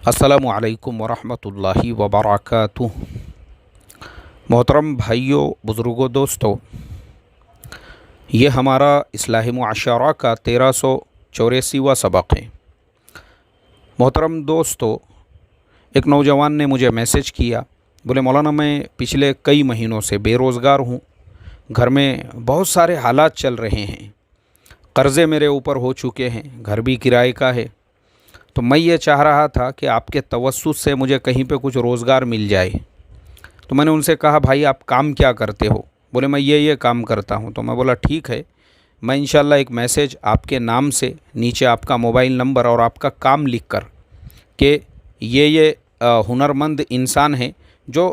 अस्सलामु अलैकुम वरहमतुल्लाहि वबरकातुह। मोहतरम भाइयों, बुज़ुर्गों, दोस्तों, ये हमारा इस्लाही मुआशरा का 1384वां सबक है। मोहतरम दोस्तों, एक नौजवान ने मुझे मैसेज किया, बोले मौलाना मैं पिछले कई महीनों से बेरोज़गार हूँ, घर में बहुत सारे हालात चल रहे हैं, कर्ज़े मेरे ऊपर हो चुके हैं, घर भी किराए का है, तो मैं ये चाह रहा था कि आपके तवस्सुत से मुझे कहीं पे कुछ रोज़गार मिल जाए। तो मैंने उनसे कहा भाई आप काम क्या करते हो? बोले मैं ये काम करता हूँ। तो मैं बोला ठीक है, मैं इंशाल्लाह एक मैसेज आपके नाम से नीचे आपका मोबाइल नंबर और आपका काम लिख कर कि ये हुनरमंद इंसान है जो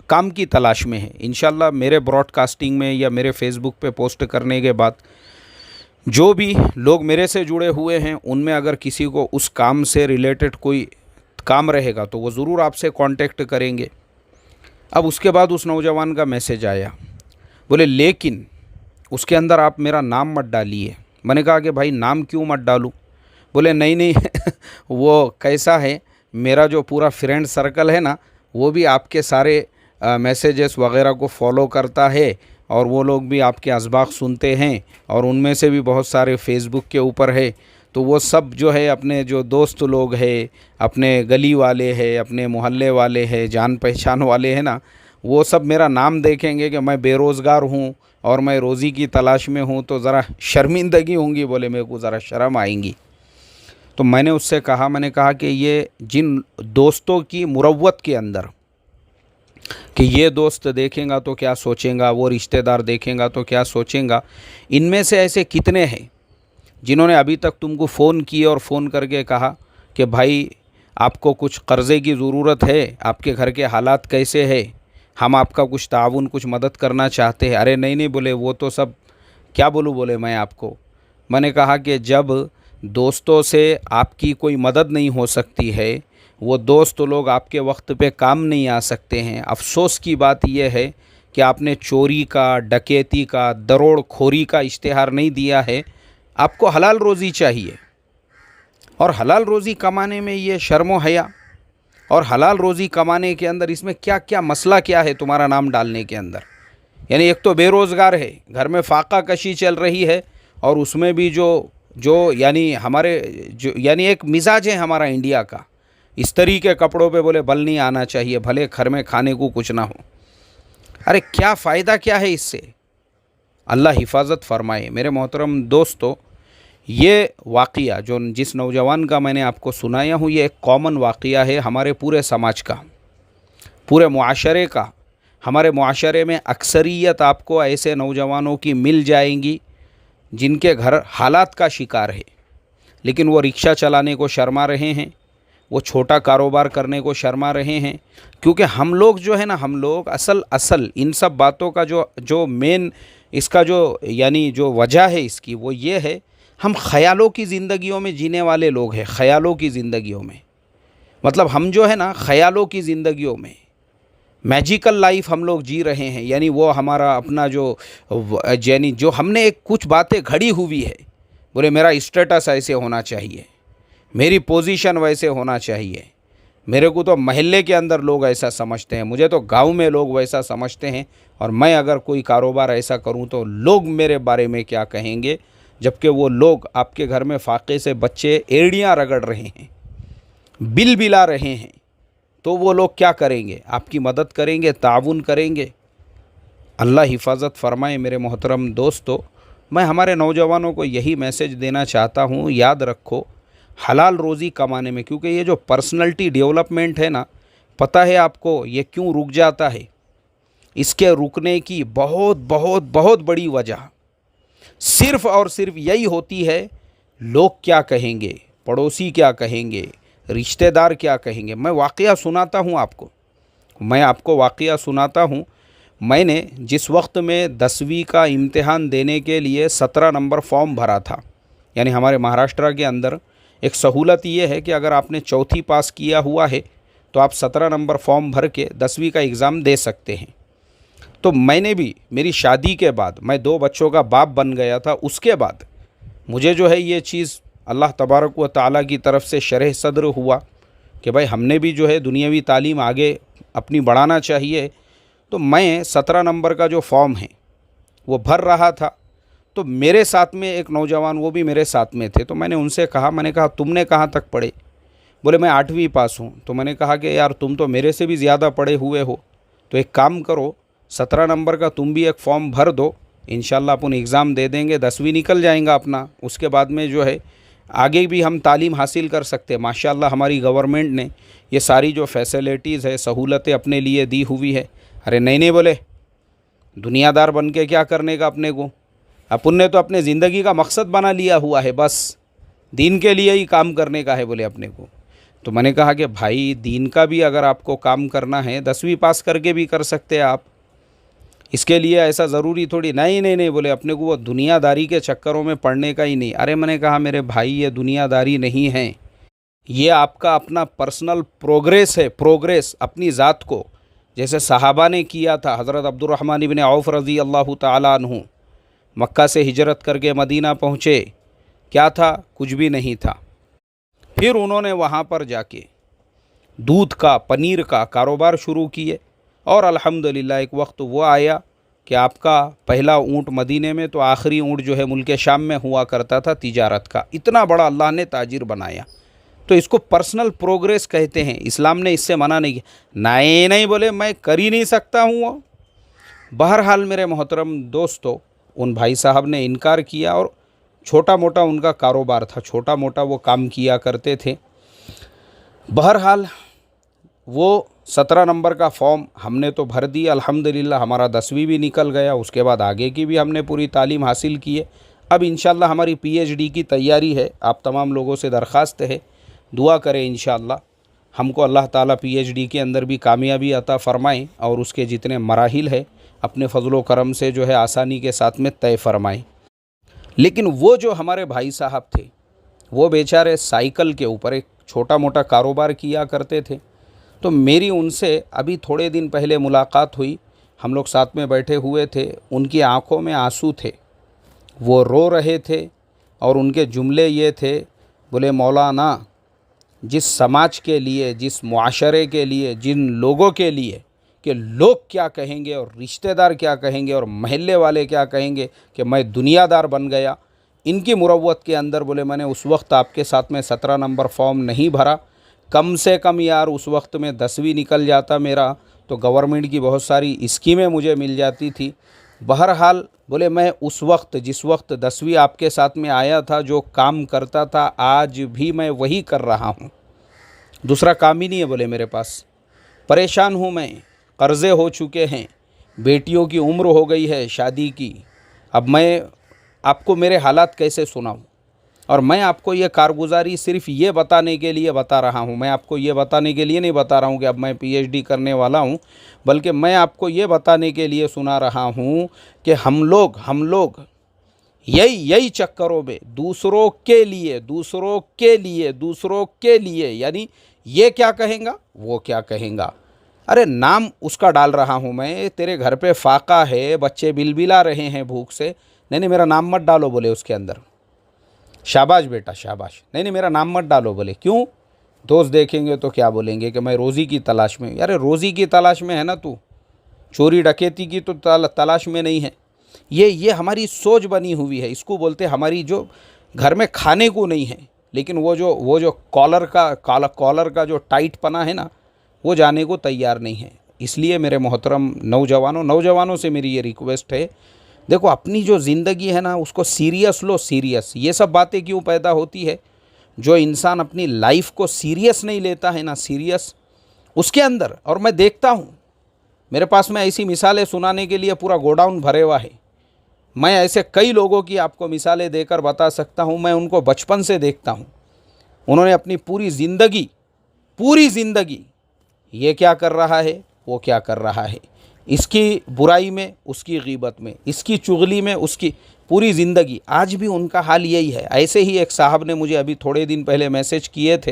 काम की तलाश में है, इंशाल्लाह मेरे ब्रॉडकास्टिंग में या मेरे फ़ेसबुक पे पोस्ट करने के बाद जो भी लोग मेरे से जुड़े हुए हैं उनमें अगर किसी को उस काम से रिलेटेड कोई काम रहेगा तो वो ज़रूर आपसे कांटेक्ट करेंगे। अब उसके बाद उस नौजवान का मैसेज आया, बोले लेकिन उसके अंदर आप मेरा नाम मत डालिए। मैंने कहा कि भाई नाम क्यों मत डालूं? बोले नहीं नहीं वो कैसा है, मेरा जो पूरा फ्रेंड सर्कल है ना वो भी आपके सारे मैसेजेस वगैरह को फॉलो करता है और वो लोग भी आपके असबाक सुनते हैं और उनमें से भी बहुत सारे फ़ेसबुक के ऊपर है। तो वो सब जो है अपने जो दोस्त लोग हैं, अपने गली वाले हैं, अपने मोहल्ले वाले हैं, जान पहचान वाले हैं ना, वो सब मेरा नाम देखेंगे कि मैं बेरोज़गार हूँ और मैं रोज़ी की तलाश में हूँ तो ज़रा शर्मिंदगी होंगी, बोले मेरे को ज़रा शर्म आएंगी। तो मैंने उससे कहा, मैंने कहा कि ये जिन दोस्तों की मुरव्वत के अंदर कि ये दोस्त देखेगा तो क्या सोचेगा, वो रिश्तेदार देखेगा तो क्या सोचेगा, इनमें से ऐसे कितने हैं जिन्होंने अभी तक तुमको फ़ोन किए और फ़ोन करके कहा कि भाई आपको कुछ कर्ज़े की ज़रूरत है, आपके घर के हालात कैसे हैं, हम आपका कुछ ताउन कुछ मदद करना चाहते हैं। अरे नहीं नहीं, बोले वो तो सब क्या बोलूँ, बोले मैं आपको। मैंने कहा कि जब दोस्तों से आपकी कोई मदद नहीं हो सकती है, वो दोस्त लोग आपके वक्त पे काम नहीं आ सकते हैं। अफसोस की बात यह है कि आपने चोरी का, डकैती का, दरोड़खोरी का इश्तिहार नहीं दिया है। आपको हलाल रोज़ी चाहिए और हलाल रोज़ी कमाने में ये शर्म हया और हलाल रोज़ी कमाने के अंदर इसमें क्या क्या मसला क्या है तुम्हारा नाम डालने के अंदर? यानी एक तो बेरोज़गार है, घर में फाका कशी चल रही है और उसमें भी जो यानी हमारे जो यानी एक मिजाज है हमारा इंडिया का, इस तरीके कपड़ों पे बोले बल नहीं आना चाहिए, भले घर में खाने को कुछ ना हो। अरे क्या फ़ायदा क्या है इससे? अल्लाह हिफाजत फरमाए। मेरे मोहतरम दोस्तों, ये वाक़या जो जिस नौजवान का मैंने आपको सुनाया हूँ, ये एक कॉमन वाक़या है हमारे पूरे समाज का, पूरे मुआशरे का। हमारे मुआशरे में अक्सरियत आपको ऐसे नौजवानों की मिल जाएंगी जिनके घर हालात का शिकार है, लेकिन वो रिक्शा चलाने को शर्मा रहे हैं, वो छोटा कारोबार करने को शर्मा रहे हैं। क्योंकि हम लोग जो है ना, हम लोग असल इन सब बातों का जो मेन इसका जो यानी जो वजह है इसकी, वो ये है हम ख़यालों की ज़िंदगियों में जीने वाले लोग हैं। ख़यालों की ज़िंदगियों में मतलब हम जो है ना, ख़यालों की ज़िंदगियों में मैजिकल लाइफ हम लोग जी रहे हैं। यानी वो हमारा अपना यानी जो हमने एक कुछ बातें घड़ी हुई है, बोले मेरा स्टेटस ऐसे होना चाहिए, मेरी पोजीशन वैसे होना चाहिए, मेरे को तो महल्ले के अंदर लोग ऐसा समझते हैं, मुझे तो गांव में लोग वैसा समझते हैं, और मैं अगर कोई कारोबार ऐसा करूं तो लोग मेरे बारे में क्या कहेंगे। जबकि वो लोग आपके घर में फाके से बच्चे एड़ियाँ रगड़ रहे हैं, बिल बिला रहे हैं, तो वो लोग क्या करेंगे? आपकी मदद करेंगे, ताउन करेंगे। अल्लाह हिफाजत फरमाए। मेरे मोहतरम दोस्तों, मैं हमारे नौजवानों को यही मैसेज देना चाहता हूँ, याद रखो हलाल रोज़ी कमाने में, क्योंकि ये जो पर्सनैलिटी डेवलपमेंट है ना, पता है आपको ये क्यों रुक जाता है? इसके रुकने की बहुत बहुत बहुत बड़ी वजह सिर्फ़ और सिर्फ यही होती है, लोग क्या कहेंगे, पड़ोसी क्या कहेंगे, रिश्तेदार क्या कहेंगे। मैं वाक़या सुनाता हूँ आपको, वाक़या सुनाता हूँ। मैंने जिस वक्त में 10वीं का इम्तिहान देने के लिए 17 नंबर फॉर्म भरा था, यानी हमारे महाराष्ट्र के अंदर एक सहूलत ये है कि अगर आपने चौथी पास किया हुआ है तो आप 17 नंबर फॉर्म भर के 10वीं का एग्ज़ाम दे सकते हैं। तो मैंने भी, मेरी शादी के बाद मैं 2 बच्चों का बाप बन गया था, उसके बाद मुझे जो है ये चीज़ अल्लाह तबारक व तआला की तरफ से शरह सद्र हुआ कि भाई हमने भी जो है दुनियावी तालीम आगे अपनी बढ़ाना चाहिए। तो मैं 17 नंबर का जो फॉर्म है वो भर रहा था, तो मेरे साथ में एक नौजवान वो भी मेरे साथ में थे। तो मैंने उनसे कहा, मैंने कहा तुमने कहाँ तक पढ़े? बोले मैं 8वीं पास हूँ। तो मैंने कहा कि यार तुम तो मेरे से भी ज़्यादा पढ़े हुए हो, तो एक काम करो 17 नंबर का तुम भी एक फॉर्म भर दो, इंशाल्लाह अपन एग्ज़ाम दे देंगे, 10वीं निकल जाएगा अपना, उसके बाद में जो है आगे भी हम तालीम हासिल कर सकते हैं। माशाल्लाह हमारी गवर्नमेंट ने ये सारी जो फैसिलिटीज़ है, सहूलतें अपने लिए दी हुई है। अरे नहीं नहीं बोले, दुनियादार बन के क्या करने का अपने को, अपन ने तो अपने ज़िंदगी का मकसद बना लिया हुआ है, बस दीन के लिए ही काम करने का है बोले अपने को। तो मैंने कहा कि भाई दीन का भी अगर आपको काम करना है 10वीं पास करके भी कर सकते हैं आप, इसके लिए ऐसा ज़रूरी थोड़ी। नहीं नहीं नहीं बोले, अपने को वो दुनियादारी के चक्करों में पड़ने का ही नहीं। अरे मैंने कहा मेरे भाई ये दुनियादारी नहीं है, ये आपका अपना पर्सनल प्रोग्रेस है, प्रोग्रेस अपनी ज़ात को, जैसे सहाबा ने किया था। हज़रत अब्दुर्रहमान इब्न औफ़ रज़ी अल्लाह ताला अन्हु मक्का से हिजरत करके मदीना पहुँचे, क्या था? कुछ भी नहीं था। फिर उन्होंने वहाँ पर जाके दूध का, पनीर का कारोबार शुरू किए, और अल्हम्दुलिल्लाह एक वक्त वो आया कि आपका पहला ऊँट मदीने में, तो आखिरी ऊँट जो है मुल्क शाम में हुआ करता था तिजारत का। इतना बड़ा अल्लाह ने ताजिर बनाया। तो इसको पर्सनल प्रोग्रेस कहते हैं, इस्लाम ने इससे मना नहीं किया। नहीं नहीं बोले मैं कर ही नहीं सकता हूँ। बहरहाल मेरे मोहतरम दोस्तों, उन भाई साहब ने इनकार किया, और छोटा मोटा उनका कारोबार था, छोटा मोटा वो काम किया करते थे। बहरहाल वो 17 नंबर का फॉर्म हमने तो भर दिया, अल्हम्दुलिल्लाह हमारा 10वीं भी निकल गया, उसके बाद आगे की भी हमने पूरी तालीम हासिल की है। अब इंशाल्लाह हमारी पीएचडी की तैयारी है। आप तमाम लोगों से दरख्वास्त है, दुआ करें इंशाल्लाह हमको अल्लाह ताला पीएचडी के अंदर भी कामयाबी अता फ़रमाएँ, और उसके जितने मराहिल है अपने फ़ज़ल व करम से जो है आसानी के साथ में तय फ़रमाएँ। लेकिन वो जो हमारे भाई साहब थे, वो बेचारे साइकिल के ऊपर एक छोटा मोटा कारोबार किया करते थे। तो मेरी उनसे अभी थोड़े दिन पहले मुलाकात हुई, हम लोग साथ में बैठे हुए थे, उनकी आंखों में आंसू थे, वो रो रहे थे, और उनके जुमले ये थे, बोले मौलाना जिस समाज के लिए, जिस मुआशरे के लिए, जिन लोगों के लिए कि लोग क्या कहेंगे और रिश्तेदार क्या कहेंगे और महल्ले वाले क्या कहेंगे कि मैं दुनियादार बन गया, इनकी मुरव्वत के अंदर बोले मैंने उस वक्त आपके साथ में 17 नंबर फॉर्म नहीं भरा। कम से कम यार उस वक्त में 10वीं निकल जाता मेरा, तो गवर्नमेंट की बहुत सारी स्कीमें मुझे मिल जाती थी। बहरहाल बोले मैं उस वक्त, जिस वक्त 10वीं आपके साथ में आया था, जो काम करता था आज भी मैं वही कर रहा हूँ, दूसरा काम ही नहीं है बोले मेरे पास। परेशान हूँ मैं, कर्ज़े हो चुके हैं, बेटियों की उम्र हो गई है शादी की। अब मैं आपको मेरे हालात कैसे सुनाऊँ? और मैं आपको ये कारगुजारी सिर्फ़ ये बताने के लिए बता रहा हूँ, मैं आपको ये बताने के लिए नहीं बता रहा हूँ कि अब मैं पीएचडी करने वाला हूँ, बल्कि मैं आपको ये बताने के लिए सुना रहा हूँ कि हम लोग यही चक्करों में दूसरों के लिए यानी ये क्या कहेंगा, वो क्या कहेंगा, अरे नाम उसका डाल रहा हूँ मैं, तेरे घर पे फाका है, बच्चे बिलबिला रहे हैं भूख से, नहीं मेरा नाम मत डालो बोले उसके अंदर। शाबाश बेटा शाबाश, नहीं मेरा नाम मत डालो बोले। क्यों? दोस्त देखेंगे तो क्या बोलेंगे कि मैं रोज़ी की तलाश में। यार रोज़ी की तलाश में है ना तू, चोरी डकैती की तो तलाश में नहीं है। ये हमारी सोच बनी हुई है, इसको बोलते हमारी जो घर में खाने को नहीं है, लेकिन वो जो कॉलर का जो टाइट पना है ना, वो जाने को तैयार नहीं है। इसलिए मेरे मोहतरम नौजवानों से मेरी ये रिक्वेस्ट है, देखो अपनी जो ज़िंदगी है ना उसको सीरियस लो, सीरियस। ये सब बातें क्यों पैदा होती है? जो इंसान अपनी लाइफ को सीरियस नहीं लेता है ना, सीरियस उसके अंदर, और मैं देखता हूँ मेरे पास में ऐसी मिसालें सुनाने के लिए पूरा गोडाउन भरे हुआ है। मैं ऐसे कई लोगों की आपको मिसालें देकर बता सकता हूँ, मैं उनको बचपन से देखता हूँ, उन्होंने अपनी पूरी ज़िंदगी ये क्या कर रहा है, वो क्या कर रहा है, इसकी बुराई में, उसकी गीबत में, इसकी चुगली में, उसकी पूरी ज़िंदगी। आज भी उनका हाल यही है। ऐसे ही एक साहब ने मुझे अभी थोड़े दिन पहले मैसेज किए थे,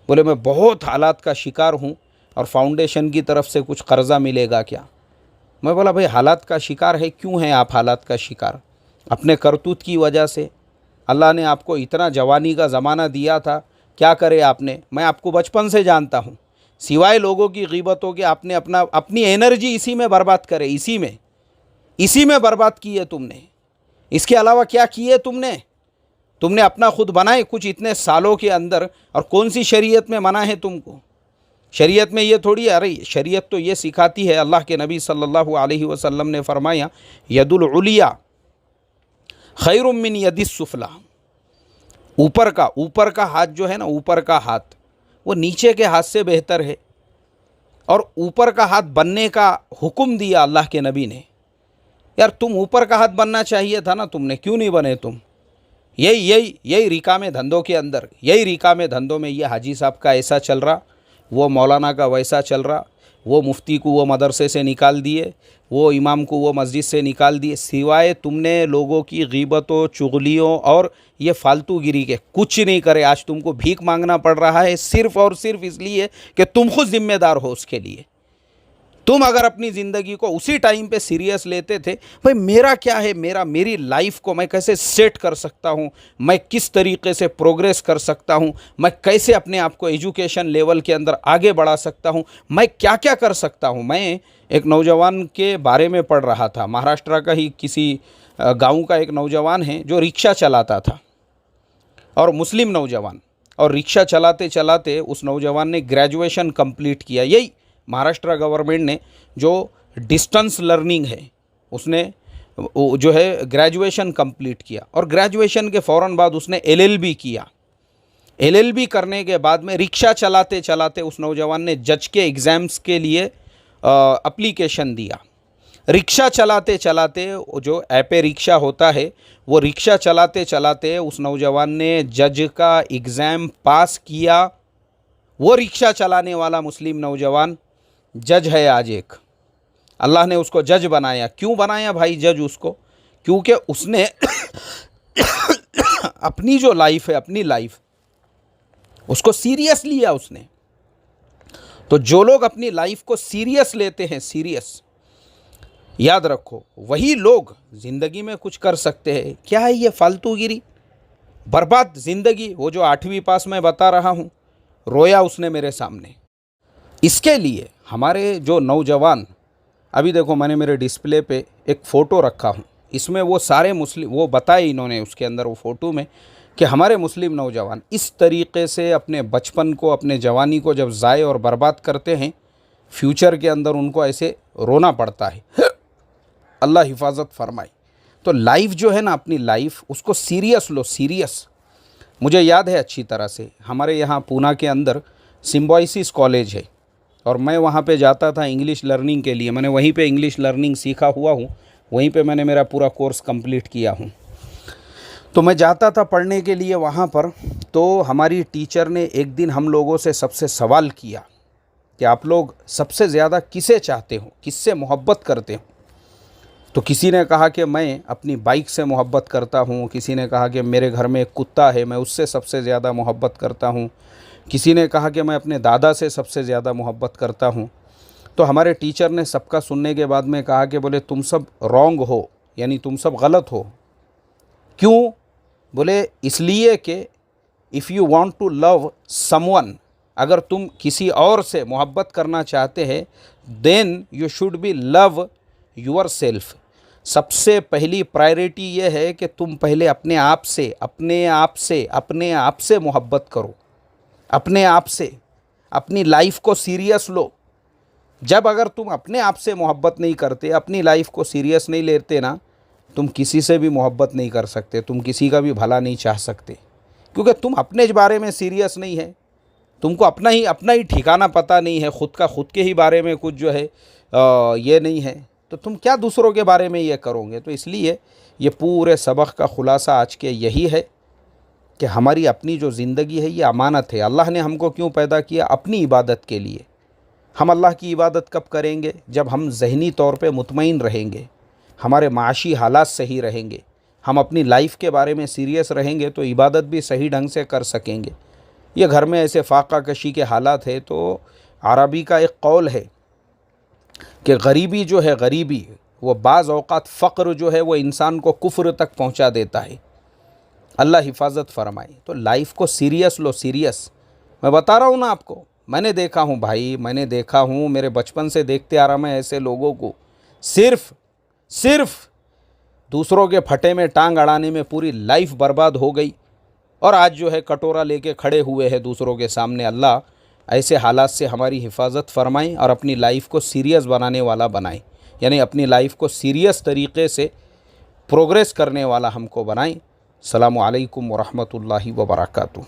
बोले मैं बहुत हालात का शिकार हूँ और फाउंडेशन की तरफ से कुछ कर्ज़ा मिलेगा क्या? मैं बोला भाई हालात का शिकार है, क्यों हैं आप हालात का शिकार? अपने करतूत की वजह से। अल्लाह ने आपको इतना जवानी का ज़माना दिया था, क्या करे आपने, मैं आपको बचपन से जानता हूँ, सिवाय लोगों की ग़ीबतों के आपने अपनी एनर्जी इसी में बर्बाद करे, इसी में बर्बाद की है तुमने। इसके अलावा क्या किए तुमने अपना खुद बनाए कुछ इतने सालों के अंदर। और कौन सी शरीयत में मना है तुमको? शरीयत में ये थोड़ी, अरे शरीयत तो ये सिखाती है, अल्लाह के नबी सल्लल्लाहु अलैहि वसल्लम ने फरमाया यदुल उलिया खैरुम मिन यदिस सुफला, ऊपर का हाथ जो है ना, ऊपर का हाथ वो नीचे के हाथ से बेहतर है। और ऊपर का हाथ बनने का हुक्म दिया अल्लाह के नबी ने। यार तुम ऊपर का हाथ बनना चाहिए था ना, तुमने क्यों नहीं बने तुम? यही रिकामे धंधों के अंदर, यही रिकामे धंधों में ये हाजी साहब का ऐसा चल रहा, वो मौलाना का वैसा चल रहा, वो मुफ्ती को वो मदरसे से निकाल दिए, वो इमाम को वो मस्जिद से निकाल दिए। सिवाय तुमने लोगों की ग़ीबतों, चुगलियों और ये फालतूगिरी के कुछ नहीं करे। आज तुमको भीख मांगना पड़ रहा है सिर्फ़ और सिर्फ इसलिए कि तुम खुद ज़िम्मेदार हो उसके लिए। तुम अगर अपनी ज़िंदगी को उसी टाइम पे सीरियस लेते थे, भाई मेरा क्या है, मेरी लाइफ को मैं कैसे सेट कर सकता हूँ, मैं किस तरीके से प्रोग्रेस कर सकता हूँ, मैं कैसे अपने आप को एजुकेशन लेवल के अंदर आगे बढ़ा सकता हूँ, मैं क्या क्या कर सकता हूँ। मैं एक नौजवान के बारे में पढ़ रहा था, महाराष्ट्र का ही किसी गाँव का एक नौजवान है जो रिक्शा चलाता था, और मुस्लिम नौजवान। और रिक्शा चलाते चलाते उस नौजवान ने ग्रेजुएशन कंप्लीट किया। यही महाराष्ट्र गवर्नमेंट ने जो डिस्टेंस लर्निंग है, उसने जो है ग्रेजुएशन कंप्लीट किया। और ग्रेजुएशन के फ़ौरन बाद उसने एलएलबी किया। एलएलबी करने के बाद में रिक्शा चलाते चलाते उस नौजवान ने जज के एग्ज़ाम्स के लिए एप्लीकेशन दिया। रिक्शा चलाते चलाते, जो ऐपे रिक्शा होता है, वो रिक्शा चलाते चलाते उस नौजवान ने जज का एग्ज़ाम पास किया। वो रिक्शा चलाने वाला मुस्लिम नौजवान जज है आज एक। अल्लाह ने उसको जज बनाया। क्यों बनाया भाई जज उसको? क्योंकि उसने अपनी जो लाइफ है, अपनी लाइफ उसको सीरियस लिया उसने। तो जो लोग अपनी लाइफ को सीरियस लेते हैं, सीरियस, याद रखो वही लोग ज़िंदगी में कुछ कर सकते हैं। क्या है ये फालतूगिरी, बर्बाद ज़िंदगी। वो जो 8वीं पास मैं बता रहा हूँ, रोया उसने मेरे सामने। इसके लिए हमारे जो नौजवान, अभी देखो मैंने मेरे डिस्प्ले पे एक फ़ोटो रखा हूँ, इसमें वो सारे मुस्लिम, वो बताए इन्होंने उसके अंदर वो फ़ोटो में कि हमारे मुस्लिम नौजवान इस तरीक़े से अपने बचपन को, अपने जवानी को जब ज़ाय और बर्बाद करते हैं, फ्यूचर के अंदर उनको ऐसे रोना पड़ता है। अल्लाह हिफाजत फरमाए। तो लाइफ जो है ना, अपनी लाइफ उसको सीरियस लो, सीरियस। मुझे याद है अच्छी तरह से, हमारे यहाँ पूना के अंदर सिम्बोसिस कॉलेज है, और मैं वहाँ पे जाता था इंग्लिश लर्निंग के लिए। मैंने वहीं पे इंग्लिश लर्निंग सीखा हुआ हूँ, वहीं पे मैंने मेरा पूरा कोर्स कंप्लीट किया हूँ। तो मैं जाता था पढ़ने के लिए वहाँ पर। तो हमारी टीचर ने एक दिन हम लोगों से सबसे सवाल किया कि आप लोग सबसे ज़्यादा किसे चाहते हो, किससे मोहब्बत करते हो? तो किसी ने कहा कि मैं अपनी बाइक से मोहब्बत करता हूँ, किसी ने कहा कि मेरे घर में एक कुत्ता है, मैं उससे सबसे ज़्यादा मोहब्बत करता हूँ, किसी ने कहा कि मैं अपने दादा से सबसे ज़्यादा मोहब्बत करता हूँ। तो हमारे टीचर ने सबका सुनने के बाद में कहा कि बोले तुम सब रॉन्ग हो, यानी तुम सब गलत हो। क्यों? बोले इसलिए कि if you want to love someone, अगर तुम किसी और से मोहब्बत करना चाहते हैं, then you should be love yourself. सबसे पहली प्रायोरिटी ये है कि तुम पहले अपने आप से मोहब्बत करो, अपने आप से। अपनी लाइफ को सीरियस लो। जब अगर तुम अपने आप से मोहब्बत नहीं करते, अपनी लाइफ को सीरियस नहीं लेते ना, तुम किसी से भी मोहब्बत नहीं कर सकते, तुम किसी का भी भला नहीं चाह सकते, क्योंकि तुम अपने बारे में सीरियस नहीं है। तुमको अपना ही ठिकाना पता नहीं है, खुद के ही बारे में कुछ जो है ये नहीं है, तो तुम क्या दूसरों के बारे में ये करोगे? तो इसलिए ये पूरे सबक का ख़ुलासा आज के यही है कि हमारी अपनी जो ज़िंदगी है ये अमानत है। अल्लाह ने हमको क्यों पैदा किया? अपनी इबादत के लिए। हम अल्लाह की इबादत कब करेंगे? जब हम ज़हनी तौर पे मुतमईन रहेंगे, हमारे माशी हालात सही रहेंगे, हम अपनी लाइफ के बारे में सीरियस रहेंगे, तो इबादत भी सही ढंग से कर सकेंगे। ये घर में ऐसे फाका कशी के हालात है, तो अरबी का एक कौल है कि गरीबी जो है, गरीबी वो बाज़ औक़ात फ़क्र जो है वो इंसान को कुफ्र तक पहुंचा देता है। अल्लाह हिफाजत फरमाए। तो लाइफ को सीरियस लो, सीरियस। मैं बता रहा हूँ ना आपको, मैंने देखा हूँ भाई, मैंने देखा हूँ, मेरे बचपन से देखते आ रहा मैं ऐसे लोगों को, सिर्फ दूसरों के फटे में टांग अड़ाने में पूरी लाइफ बर्बाद हो गई, और आज जो है कटोरा लेके खड़े हुए हैं दूसरों के सामने। अल्लाह ऐसे हालात से हमारी हिफाजत फरमाएं और अपनी लाइफ को सीरियस बनाने वाला बनाएं, यानी अपनी लाइफ को सीरियस तरीक़े से प्रोग्रेस करने वाला हमको बनाएं। अस्सलामु अलैकुम व रहमतुल्लाहि व बरकातुहू।